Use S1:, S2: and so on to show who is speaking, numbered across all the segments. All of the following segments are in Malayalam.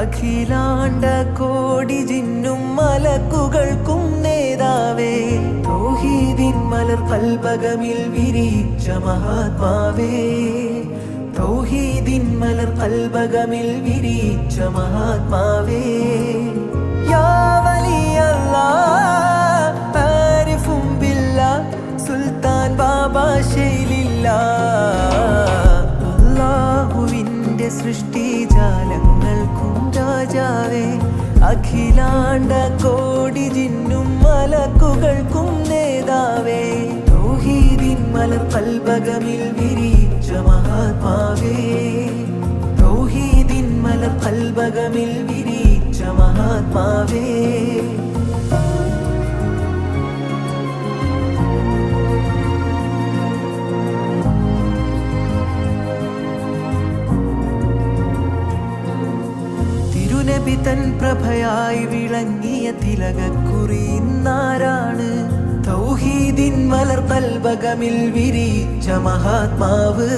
S1: അഖിലാണ്ട കോടി ജിന്നും മലക്കുകൾക്കും നേതാവേ, തൗഹീദിൻ മലർ കൽബകമിൽ വിരിച്ച മഹാത്മാവേ, തൗഹീദിൻ മലർ കൽബകമിൽ വിരിച്ച മഹാത്മാവേ. യാ വലിയല്ലാഹ് ആരിഫും ബില്ലാഹ് സുൽത്താൻ ബാബാ ശൈലില്ലാഹ്, അല്ലാഹുവിൻ്റെ സൃഷ്ടിജാലങ്ങൾക്കും രാജാവേ, അഖിലാണ്ട കോടി ജിന്നും മലക്കുകൾക്കും നേതാവേ, തൗഹീദിൻ മലർ കൽബകമിൽ വിരിച്ച മഹാത്മാവേ, തൗഹീദിൻ മലർ കൽബകമിൽ വിരിച്ച മഹാത്മാവേ. തിരുനബി തൻ പ്രഭയായി വിളങ്ങിയ തിലകക്കുറി ഇന്നാരാണ്, തൗഹീദിൻ മലർ കൽബകമിൽ വിരിച്ച മഹാത്മാവ്,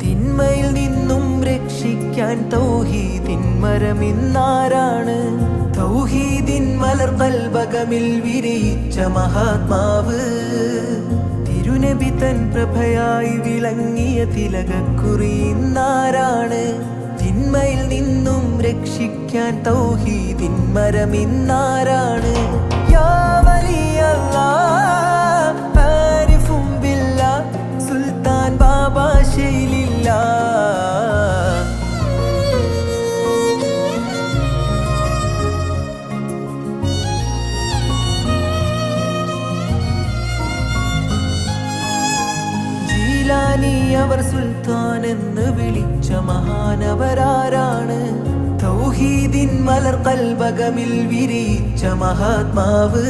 S1: തിന്മയിൽ നിന്നും രക്ഷിക്കാൻ തൗഹീദിൻ മരം ഇന്നാരാണ്, തൗഹീദിൻ മലർ കൽബകമിൽ വിരിച്ച മഹാത്മാവ്, തിരുനബി തൻ പ്രഭയായി വിളങ്ങിയ തിലകക്കുറി ഇന്നാരാണ്, തിന്മയിൽ നിന്നും രക്ഷിക്കാൻ തൗഹീദിൻ മരം ഇന്നാരാണ്. യാ വലിയല്ലാഹ് ആരിഫും ബില്ലാഹ് സുൽത്താൻ ബാബാ ശൈലില്ലാഹ്, ജീലാനി അവർ സുൽത്താൻ എന്ന് വിളിച്ച മഹാനവരാരാണ്, തൗഹീദിൻ മലർ കൽബകമിൽ വിരിച്ച മഹാത്മാവ്,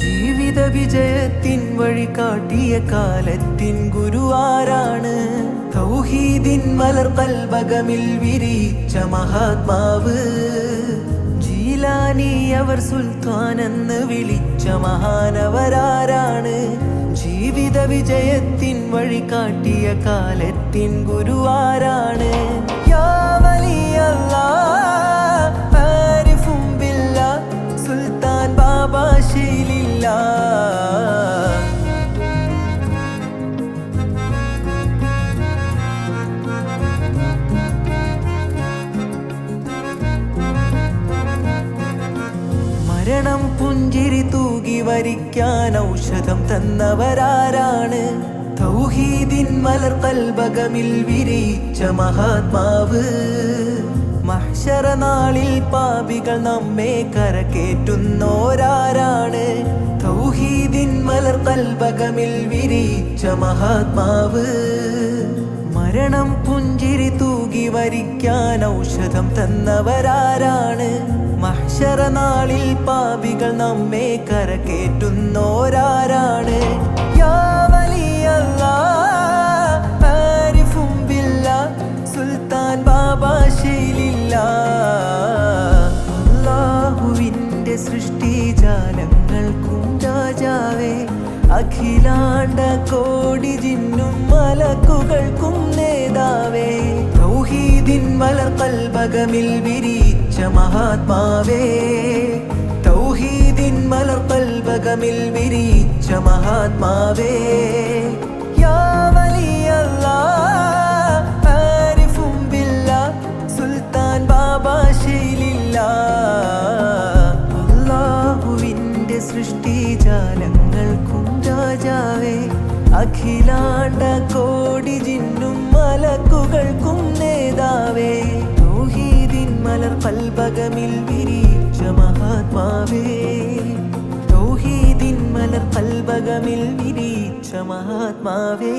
S1: ജീവിത വിജയത്തിൻ വഴി കാട്ടിയ കാലത്തിൻ ഗുരുവാരാണ്, തൗഹീദിൻ മലർ കൽബകമിൽ വിരിച്ച മഹാത്മാവ്, ജീലാനി അവർ സുൽത്താൻ എന്ന് വിളിച്ച മഹാനവരാരാണ്, ജീവിത വിജയത്തിൻ വഴി കാട്ടിയ കാലത്തിൻ ഗുരുവാരാണ്. യാ വലിയല്ലാഹ് ആരിഫും ബില്ലാഹ് സുൽത്താൻ ബാബാ ശൈലില്ലാഹ്, മരണം പുഞ്ചിരി തൂകി വരിക്കാൻ ഔഷധം തന്നവരാരാണ്, തൗഹീദിൻ മലർ കൽബകമിൽ വിരിച്ച മഹാത്മാവ്, മഹ്ശറ നാളിൽ പാപികൾ നമ്മെ കരകേറ്റുന്നോരാരാണ്, തൗഹീദിൻ മലർ കൽബകമിൽ വിരിച്ച മഹാത്മാവ്, മരണം പുഞ്ചിരി തൂകി വരിക്കാൻ ഔഷധം തന്നവരാരാണ്, മഹ്ശറ നാളിൽ പാപികൾ നമ്മെ കരകേറ്റുന്നോരാരാണ്. യാ വലിയല്ലാഹ് ആരിഫും ബില്ലാഹ് സുൽത്താൻ ബാബാ ശൈലില്ലാഹ്, അല്ലാഹുവിൻ്റെ സൃഷ്ടിജാലങ്ങൾക്കും രാജാവേ, അഖിലാണ്ട കോടി ജിന്നും മലക്കുകൾക്കും നേതാവേ, തൗഹീദിൻ മലർ കൽബകമിൽ വിരിച്ച മഹാത്മാവേ, തൗഹീദിൻ മലർ കൽബകമിൽ വിരിച്ച മഹാത്മാവേ. യാ വലിയല്ലാഹ് ആരിഫും ബില്ലാഹ് സുൽത്താൻ ബാബാ ശൈലില്ലാഹ്, അല്ലാഹുവിൻ്റെ സൃഷ്ടിജാലങ്ങൾക്കും രാജാവേ, അഖിലാണ്ട കോടി ജിന്നും മലക്കുകൾക്കും നേതാവേ, തൗഹീദിൻ മലർ കൽബകമിൽ വിരിച്ച മഹാത്മാവേ, തൗഹീദിൻ മലർ കൽബകമിൽ വിരിച്ച മഹാത്മാവേ.